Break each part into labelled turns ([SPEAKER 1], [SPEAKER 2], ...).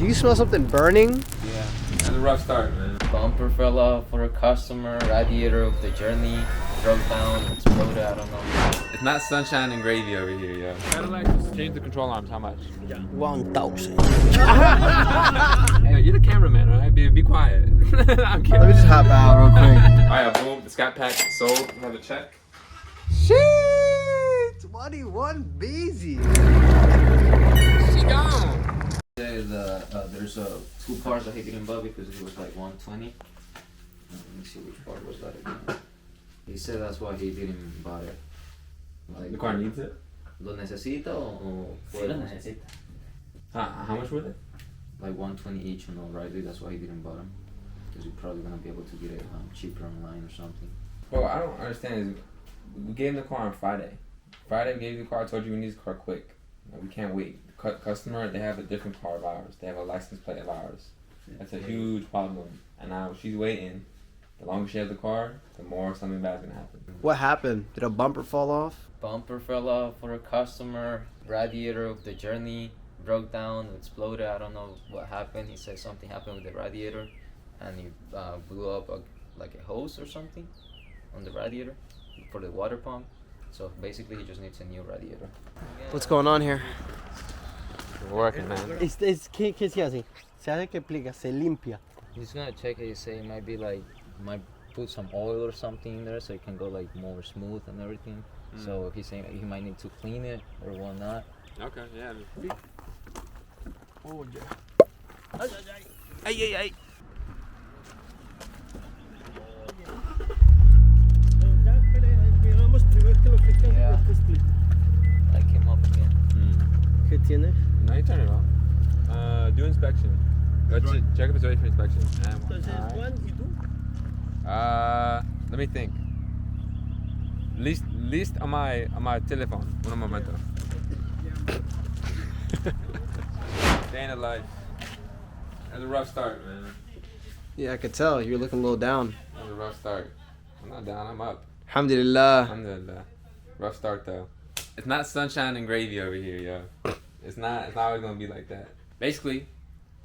[SPEAKER 1] Do you smell something burning?
[SPEAKER 2] Yeah. That's a rough start, man.
[SPEAKER 3] Bumper fell off for a customer. Radiator of the Journey broke down, exploded. I don't know.
[SPEAKER 2] It's not sunshine and gravy over here, yo. Cadillac, just change the control arms. How much?
[SPEAKER 1] 1,000.
[SPEAKER 2] Hey, you're the cameraman, alright? Be quiet. I'm kidding.
[SPEAKER 1] Let me just hop out real quick.
[SPEAKER 2] Alright, boom. The Scat Pack sold. We have a check.
[SPEAKER 1] Shit! 21 busy.
[SPEAKER 2] She gone.
[SPEAKER 3] There's two cars that he didn't buy because it was like 120. Let me see which part was that again. He said that's why he didn't buy it. Like,
[SPEAKER 2] The car needs it?
[SPEAKER 3] ¿Lo necesita o
[SPEAKER 4] Sí, lo necesita.
[SPEAKER 2] How much were they?
[SPEAKER 3] like 120 each on O'Reilly? That's why he didn't buy them. Because you're probably gonna be able to get it cheaper online or something.
[SPEAKER 2] Bro, I don't understand. We gave him the car on Friday. Friday we gave you the car. I told you we need this car quick. We can't wait. Customer, they have a different car of ours. They have a license plate of ours. That's a huge problem. And now she's waiting. The longer she has the car, the more something bad's gonna happen.
[SPEAKER 1] What happened? Did a bumper fall off?
[SPEAKER 3] Bumper fell off for a customer. Radiator of the Journey broke down, exploded. I don't know what happened. He said something happened with the radiator, and he blew up like a hose or something on the radiator for the water pump. So basically, he just needs a new radiator.
[SPEAKER 1] What's going on here?
[SPEAKER 2] We're working, man.
[SPEAKER 1] ¿Qué se hace? Se hace que plica, se limpia.
[SPEAKER 3] He's gonna check it. He say it might be like, might put some oil or something in there so it can go like more smooth and everything. So he's saying he might need to clean it or whatnot.
[SPEAKER 2] Okay, yeah.
[SPEAKER 1] Oh yeah. Ay, ay, ay.
[SPEAKER 3] Yeah. I came up again.
[SPEAKER 1] ¿Qué tiene?
[SPEAKER 2] No, you turn it off. Do inspection. Check if it's ready for inspection. Let me think. List on my telephone. Un momento. Staying alive. That's a rough start, man.
[SPEAKER 1] Yeah, I could tell. You're looking a little down.
[SPEAKER 2] That's a rough start. I'm not down, I'm up.
[SPEAKER 1] Alhamdulillah.
[SPEAKER 2] Alhamdulillah. Rough start though. It's not sunshine and gravy over here, yo. It's not always gonna be like that. Basically,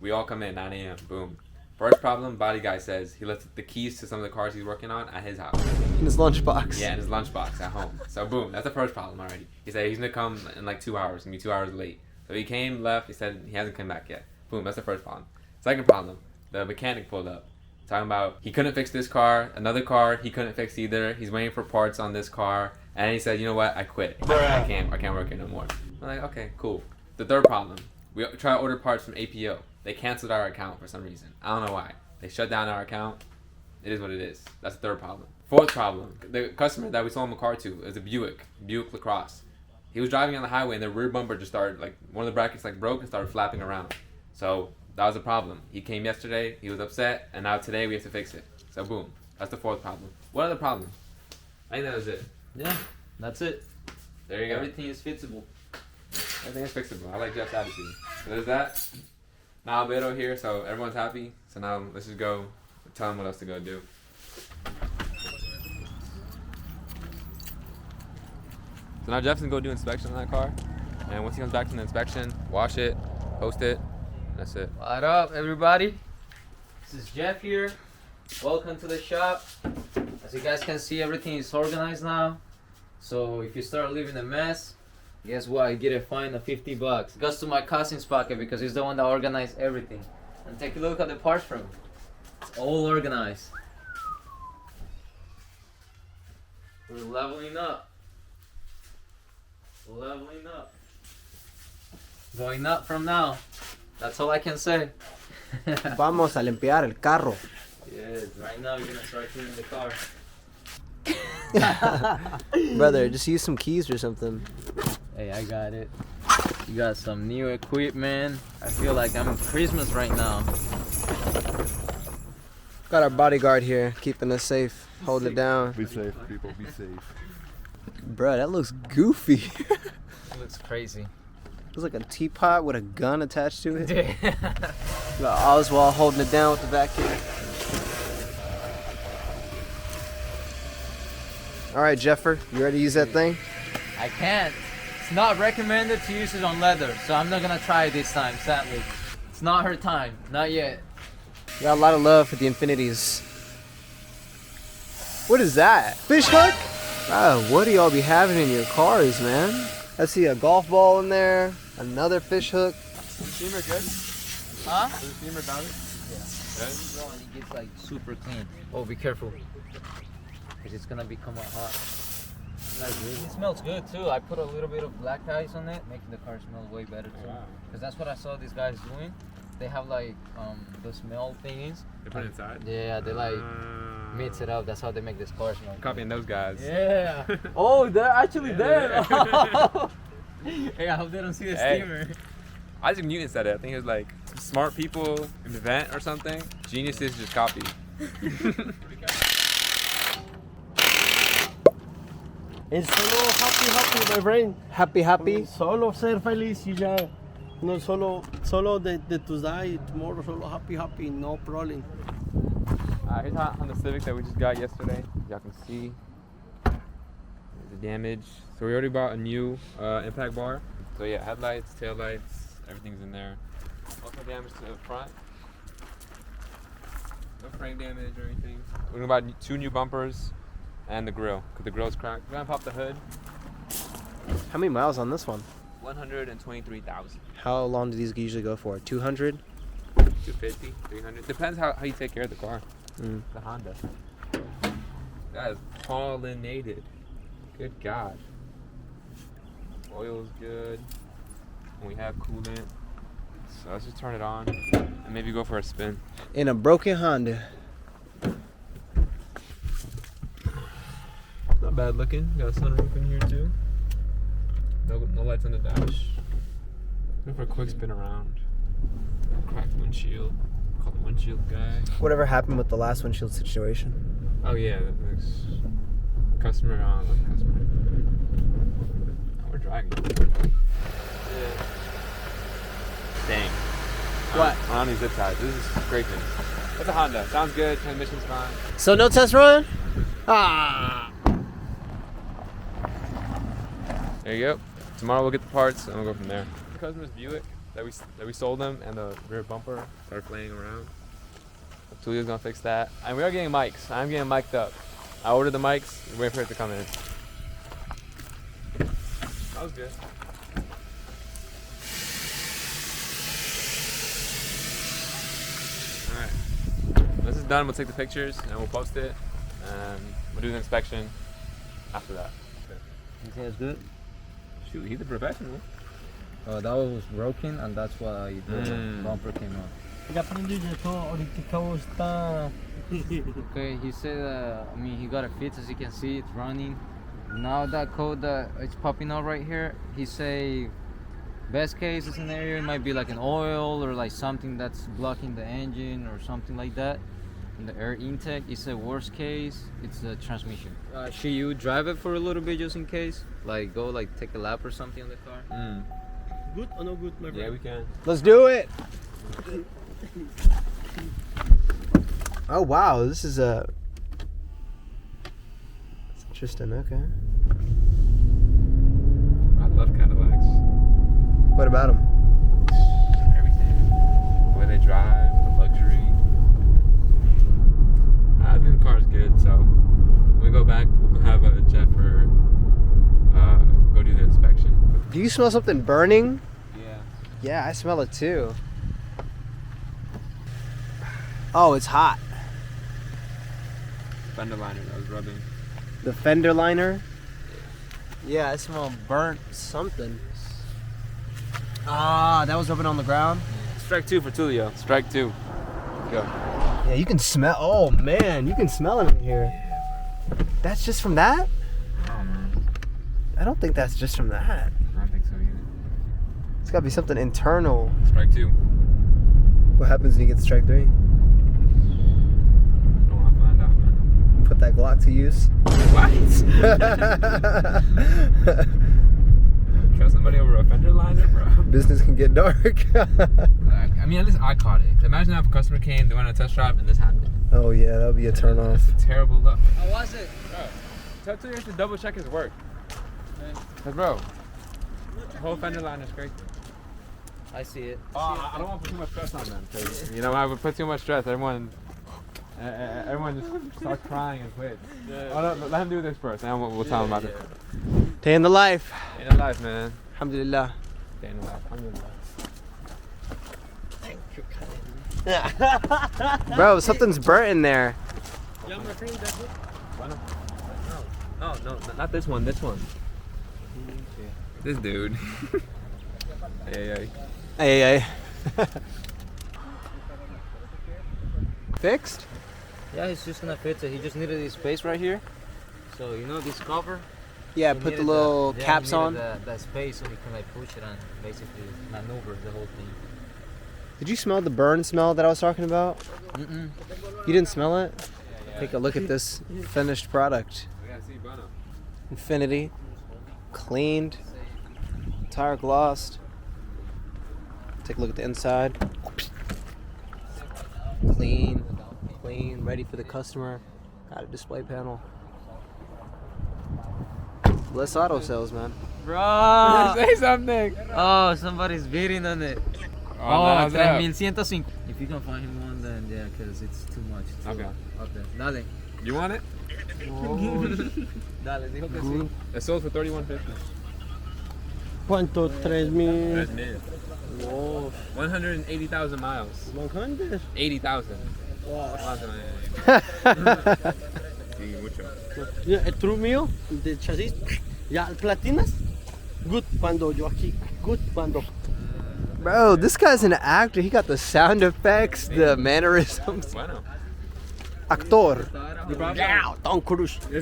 [SPEAKER 2] we all come in 9 a.m. Boom. First problem, body guy says he left the keys to some of the cars he's working on at his house.
[SPEAKER 1] In his lunchbox.
[SPEAKER 2] Yeah, in his lunchbox at home. So boom, that's the first problem already. He said he's gonna come in like 2 hours, gonna be 2 hours late. So he came, left, he said he hasn't come back yet. Boom, that's the first problem. Second problem, the mechanic pulled up. Talking about he couldn't fix this car, another car he couldn't fix either. He's waiting for parts on this car. And he said, you know what, I quit. I can't work here no more. I'm like, okay, cool. The third problem, we try to order parts from APO. They canceled our account for some reason. I don't know why. They shut down our account. It is what it is. That's the third problem. Fourth problem, the customer that we sold him a car to is a Buick LaCrosse. He was driving on the highway and the rear bumper just started, like, one of the brackets like broke and started flapping around. So that was a problem. He came yesterday, he was upset, and now today we have to fix it. So boom, that's the fourth problem. What other problem? I think that was it.
[SPEAKER 3] Yeah, that's it.
[SPEAKER 2] There you go.
[SPEAKER 3] Everything is fixable.
[SPEAKER 2] Everything is fixable. I like Jeff's attitude. So there's that. Now Albedo here, so everyone's happy. So now let's just go tell him what else to go do. So now Jeff's gonna go do inspection on that car. And once he comes back from the inspection, wash it, post it, and that's it.
[SPEAKER 3] What up, everybody? This is Jeff here. Welcome to the shop. As you guys can see, everything is organized now. So if you start leaving a mess, guess what? I get a fine of $50. Goes to my cousin's pocket because he's the one that organized everything. And take a look at the parts room. It's all organized. We're leveling up. Leveling up. Going up from now. That's all I can say.
[SPEAKER 1] Vamos a limpiar el carro.
[SPEAKER 3] Yes, right now we're gonna start cleaning the car.
[SPEAKER 1] Brother, just use some keys or something.
[SPEAKER 3] Hey, I got it. You got some new equipment. I feel like I'm in Christmas right now.
[SPEAKER 1] Got our bodyguard here, keeping us safe, holding it down.
[SPEAKER 5] Be safe, people, be safe.
[SPEAKER 1] Bruh, that looks goofy.
[SPEAKER 3] It looks crazy.
[SPEAKER 1] Looks like a teapot with a gun attached to it.
[SPEAKER 3] Yeah.
[SPEAKER 1] Got Oswald holding it down with the vacuum. All right, Jeffer, you ready to use that thing?
[SPEAKER 3] I can't. It's not recommended to use it on leather, so I'm not gonna try it this time, sadly. It's not her time. Not yet.
[SPEAKER 1] Got a lot of love for the Infinitis. What is that? Fish hook? What do y'all be having in your cars, man? I see a golf ball in there. Another fish hook.
[SPEAKER 2] Is the steamer good?
[SPEAKER 3] Huh?
[SPEAKER 2] Is the steamer better?
[SPEAKER 3] Go and it gets like super clean. Oh, be careful. Because it's gonna become hot. It smells good too. I put a little bit of black ice on it, making the car smell way better too.
[SPEAKER 2] Wow.
[SPEAKER 3] Because that's what I saw these guys doing. They have like the smell things.
[SPEAKER 2] They put it inside?
[SPEAKER 3] Yeah, they like mix it up. That's how they make this car smell.
[SPEAKER 2] Copying those guys.
[SPEAKER 3] Yeah. Oh, they're actually there. Hey, I hope they don't see the steamer.
[SPEAKER 2] Isaac Newton said it. I think it was like smart people invent or something. Geniuses just copy.
[SPEAKER 4] Es solo happy, my friend.
[SPEAKER 1] Happy.
[SPEAKER 4] Solo ser feliz y ya. No solo de tus die tomorrow. Solo happy, no problem.
[SPEAKER 2] Here's on the Civic that we just got yesterday. Y'all can see the damage. So we already bought a new impact bar. So yeah, headlights, taillights, everything's in there. Also damage to the front. No frame damage or anything. We're gonna buy 2 new bumpers and the grill, because the grill's cracked. We're gonna pop the hood.
[SPEAKER 1] How many miles on this one?
[SPEAKER 2] 123,000.
[SPEAKER 1] How long do these usually go for? 200?
[SPEAKER 2] 250, 300. Depends how you take care of the car.
[SPEAKER 1] Mm.
[SPEAKER 2] The Honda. That is pollinated. Good God. Oil's good. And we have coolant. So let's just turn it on and maybe go for a spin.
[SPEAKER 1] In a broken Honda.
[SPEAKER 2] Not bad looking. Got a sunroof in here too. No lights on the dash. Go for a quick spin around. Cracked windshield. Call the windshield guy.
[SPEAKER 1] Whatever happened with the last windshield situation?
[SPEAKER 2] Oh yeah, that's customer on. Customer. Oh, we're dragging. Yeah. Dang.
[SPEAKER 1] What?
[SPEAKER 2] I don't need zip ties. This is scraping. It's a Honda. Sounds good. Transmission's fine.
[SPEAKER 1] So no test run? Ah.
[SPEAKER 2] There you go. Tomorrow we'll get the parts and we'll go from there. The customer's Buick that we sold them, and the rear bumper started playing around. Tulio's gonna fix that. And we are getting mics. I'm getting mic'd up. I ordered the mics. We're waiting for it to come in. That was good. Alright. This is done. We'll take the pictures and we'll post it. And we'll do the inspection after that.
[SPEAKER 3] You think it's good?
[SPEAKER 2] Shoot, he's a professional.
[SPEAKER 3] Oh, that was broken, and that's why the bumper came out.
[SPEAKER 4] Ya aprendí de todo. Ahorita está.
[SPEAKER 3] Okay, he said, he got it fixed, as you can see, it's running. Now that code that it's popping out right here, he say, best case scenario, it might be like an oil or like something that's blocking the engine or something like that. And the air intake, it's a worst case, it's the transmission. Should you drive it for a little bit just in case? Like go like take a lap or something on the car?
[SPEAKER 4] Good or no good, my friend?
[SPEAKER 2] Yeah, we can.
[SPEAKER 1] Let's do it. Oh wow, this is a. It's interesting. Okay.
[SPEAKER 2] I love Cadillacs.
[SPEAKER 1] What about them?
[SPEAKER 2] Everything. The way they drive, the luxury. I think the car's good, so when we go back, we'll have Jeff or go do the inspection.
[SPEAKER 1] Do you smell something burning?
[SPEAKER 2] Yeah.
[SPEAKER 1] Yeah, I smell it too. Oh, it's hot.
[SPEAKER 2] Fender liner that was rubbing.
[SPEAKER 1] The fender liner? Yeah, I smell burnt something. Ah, that was rubbing on the ground?
[SPEAKER 2] Strike 2 for Tulio. Strike 2. Go.
[SPEAKER 1] Yeah, you can smell. Oh man, you can smell it in here. That's just from that?
[SPEAKER 2] Oh man.
[SPEAKER 1] I don't think that's just from that.
[SPEAKER 2] I don't think so either.
[SPEAKER 1] It's gotta be something internal.
[SPEAKER 2] Strike 2.
[SPEAKER 1] What happens when you get strike 3?
[SPEAKER 2] I don't want to find out, man.
[SPEAKER 1] Put that Glock to use.
[SPEAKER 2] What? Trust somebody over a fender liner, bro?
[SPEAKER 1] Business can get dark.
[SPEAKER 2] I mean, at least I caught it. 'Cause imagine if a customer came, they went on a test drive, and this happened.
[SPEAKER 1] Oh yeah, that would be a turn off.
[SPEAKER 2] That's a terrible look.
[SPEAKER 3] How was it?
[SPEAKER 2] Bro, tell Tulio to double check his work. Cause bro, the whole fender liner is crazy.
[SPEAKER 3] I see it.
[SPEAKER 2] I don't want to put too much stress on them. Cause, you know, I would put too much stress. Everyone just starts crying and quits. Oh, no, let him do this first, and we'll tell him about it.
[SPEAKER 1] Day in the life.
[SPEAKER 2] Day in life, man.
[SPEAKER 1] Alhamdulillah.
[SPEAKER 2] Day in life. Alhamdulillah.
[SPEAKER 1] Bro, something's burnt in there.
[SPEAKER 4] Yeah, my friend, that's it.
[SPEAKER 2] No, not this one. This one. This dude. Hey.
[SPEAKER 1] Hey. Fixed?
[SPEAKER 3] Yeah, he's just gonna fit it. He just needed this space right here. So you know this cover.
[SPEAKER 1] Yeah,
[SPEAKER 3] He
[SPEAKER 1] put the
[SPEAKER 3] needed
[SPEAKER 1] little
[SPEAKER 3] he
[SPEAKER 1] caps
[SPEAKER 3] needed
[SPEAKER 1] on.
[SPEAKER 3] that space so he can like push it and basically maneuver the whole thing.
[SPEAKER 1] Did you smell the burn smell that I was talking about?
[SPEAKER 3] Mm-mm.
[SPEAKER 1] You didn't smell it? Take a look at this finished product.
[SPEAKER 2] We gotta see Bono.
[SPEAKER 1] Infiniti. Cleaned. Tire glossed. Take a look at the inside. Clean, ready for the customer. Got a display panel. Bless Auto Sales, man.
[SPEAKER 3] Bro!
[SPEAKER 2] Say something.
[SPEAKER 3] Oh, somebody's beating on it.
[SPEAKER 2] Oh,
[SPEAKER 3] 3150. If you can find him one, then yeah, because it's too much. It's
[SPEAKER 2] Okay.
[SPEAKER 3] Up there. Dale.
[SPEAKER 2] You want it?
[SPEAKER 3] Dale, dijo que sí.
[SPEAKER 2] It sold for $31.50.
[SPEAKER 4] ¿Cuánto? 3,000.
[SPEAKER 2] That's new.
[SPEAKER 4] Wow.
[SPEAKER 2] 180,000 miles.
[SPEAKER 4] 100.
[SPEAKER 2] 80,000.
[SPEAKER 4] Wow.
[SPEAKER 2] Sí, mucho.
[SPEAKER 4] Yeah, el true mío, de chasis, ya platinas, good cuando yo aquí, good cuando.
[SPEAKER 1] Bro, this guy's an actor. He got the sound effects, the mannerisms.
[SPEAKER 2] Bueno.
[SPEAKER 1] Actor.
[SPEAKER 4] Yeah, Tom Cruise.
[SPEAKER 2] Yeah,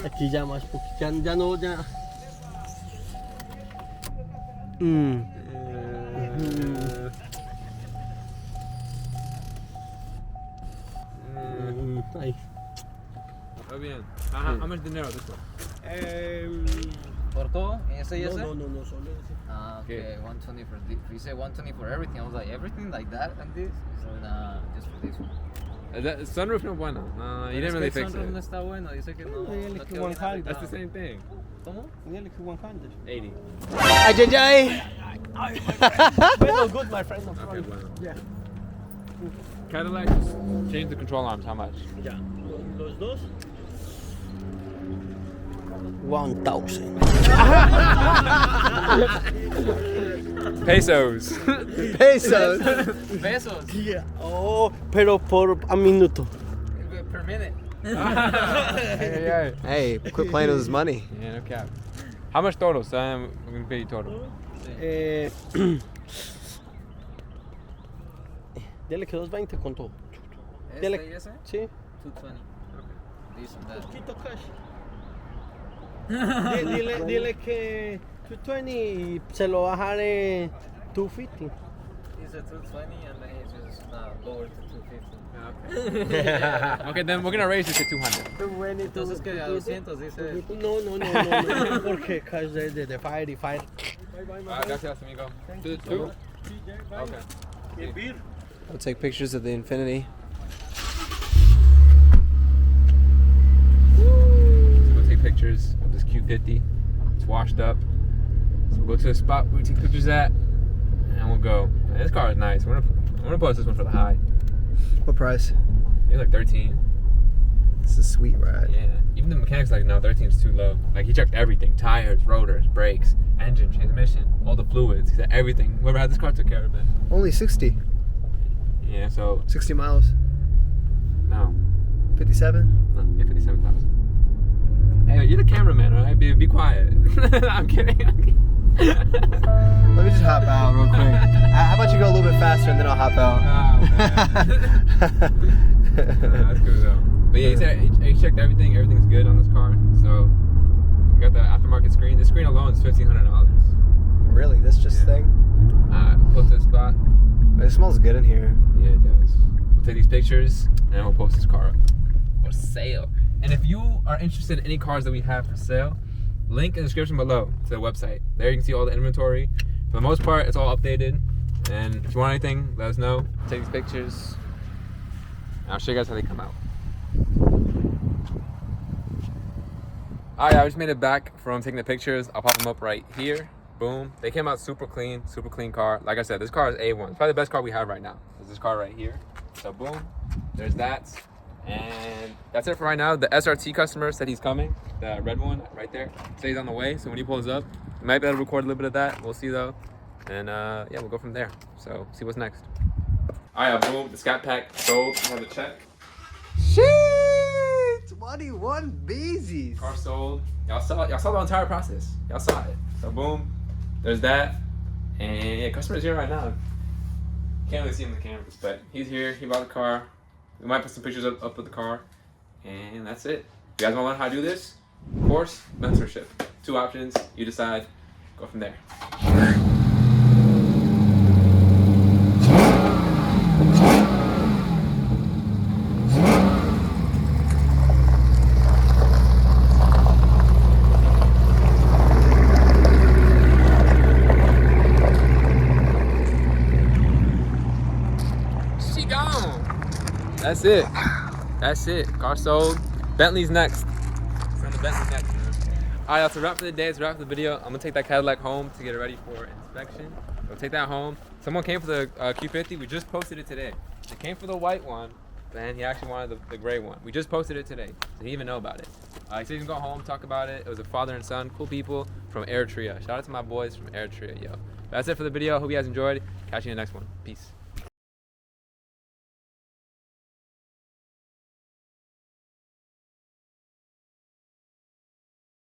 [SPEAKER 4] Aquí ya más poquito, ya no, ya. Ahí.
[SPEAKER 2] Muy bien. How much dinero this one?
[SPEAKER 3] ¿Por todo? ¿En ese y ese?
[SPEAKER 4] No, solo ese.
[SPEAKER 3] Ah, okay.
[SPEAKER 2] Okay.
[SPEAKER 3] 120 for this. You say 120 for everything. I was like, everything like that and this? So, nah, just for this one.
[SPEAKER 2] That sunroof no bueno. No, you didn't really fix
[SPEAKER 3] Sunroof
[SPEAKER 2] it.
[SPEAKER 3] no está bueno. Dice que no.
[SPEAKER 4] Yeah,
[SPEAKER 3] no
[SPEAKER 4] like
[SPEAKER 3] quedó bien
[SPEAKER 4] 100.
[SPEAKER 2] That's the
[SPEAKER 3] arreglado.
[SPEAKER 2] same thing.
[SPEAKER 3] ¿Cómo?
[SPEAKER 4] Nearly 100.
[SPEAKER 2] 80.
[SPEAKER 1] Ay.
[SPEAKER 4] Well, good, my friend. No
[SPEAKER 2] Okay,
[SPEAKER 4] problem.
[SPEAKER 2] bueno.
[SPEAKER 4] Yeah.
[SPEAKER 2] Cadillac, just change the control arms. How much?
[SPEAKER 4] Ya. Los dos. 1,000.
[SPEAKER 2] Pesos.
[SPEAKER 1] Pesos.
[SPEAKER 3] Pesos.
[SPEAKER 4] Yeah. Oh, pero por a minuto.
[SPEAKER 3] Per minute.
[SPEAKER 2] Hey.
[SPEAKER 1] Hey, quit playing with his money.
[SPEAKER 2] Yeah, no cap. How much total, Sam? We're gonna pay you total.
[SPEAKER 4] Dile que 220 con todo.
[SPEAKER 3] ¿Este y ese?
[SPEAKER 4] Sí.
[SPEAKER 3] 220. This and that.
[SPEAKER 4] Poquito cash. Dile que 220 y se lo bajaré 250.
[SPEAKER 3] He said 220 and then he just lowered to 250.
[SPEAKER 2] Okay, then we're gonna raise it to 200.
[SPEAKER 3] Entonces que a 200 dice.
[SPEAKER 4] No, porque cash de fire y fire.
[SPEAKER 2] Gracias, amigo. Two? Okay.
[SPEAKER 1] I'll take pictures of the Infiniti.
[SPEAKER 2] So we'll take pictures of this Q50. It's washed up. So we'll go to the spot where we take pictures at, and we'll go. Man, this car is nice. I'm gonna post this one for the high.
[SPEAKER 1] What price?
[SPEAKER 2] It's like 13.
[SPEAKER 1] This is a sweet ride.
[SPEAKER 2] Yeah. Even the mechanic's like, no, 13 is too low. Like he checked everything: tires, rotors, brakes, engine, transmission, all the fluids. He said everything. Whoever had this car took care of it.
[SPEAKER 1] Only 60.
[SPEAKER 2] Yeah. So
[SPEAKER 1] 60 miles.
[SPEAKER 2] no,
[SPEAKER 1] 57?
[SPEAKER 2] no, yeah, 57,000. Hey, you're the cameraman, all right? Be quiet. I'm kidding.
[SPEAKER 1] Let me just hop out real quick. How about you go a little bit faster and then I'll hop out?
[SPEAKER 2] Oh, man. That's cool though. But yeah, he said he checked everything. Everything's good on this car. So we got the aftermarket screen. This screen alone is $1,500.
[SPEAKER 1] Really? This just thing?
[SPEAKER 2] Close to the spot.
[SPEAKER 1] It smells good in here.
[SPEAKER 2] Yeah, it does. We'll take these pictures and we'll post this car up for sale. And if you are interested in any cars that we have for sale, link in the description below to the website. There you can see all the inventory. For the most part, it's all updated. And if you want anything, let us know. Take these pictures. And I'll show you guys how they come out. Alright, I just made it back from taking the pictures. I'll pop them up right here. Boom. They came out super clean car. Like I said, this car is A1. It's probably the best car we have right now. Is this car right here. So boom, there's that. And that's it for right now. The SRT customer said he's coming. The red one right there. Said he's on the way. So when he pulls up, we might be able to record a little bit of that. We'll see though. And yeah, we'll go from there. So see what's next. All right, boom. The Scat Pack sold. I have a check.
[SPEAKER 1] Shit! 21 Beezies.
[SPEAKER 2] Car sold. Y'all saw the entire process. Y'all saw it. So boom, there's that. And yeah, customer's here right now. Can't really see him in the cameras, but he's here. He bought the car. We might put some pictures up with the car. And that's it. If you guys want to learn how to do this, of course, mentorship. 2 options. You decide. Go from there. She gone. That's it. That's it. Car sold. Bentley's next. It's on the Bentley next, man. Alright, that's a wrap for the day. It's a wrap for the video. I'm gonna take that Cadillac home to get it ready for inspection. We'll take that home. Someone came for the Q50. We just posted it today. They came for the white one, but then he actually wanted the gray one. We just posted it today, so he didn't even know about it. He said he's gonna go home, talk about it. It was a father and son, cool people from Eritrea. Shout out to my boys from Eritrea, yo. That's it for the video. Hope you guys enjoyed. Catch you in the next one. Peace.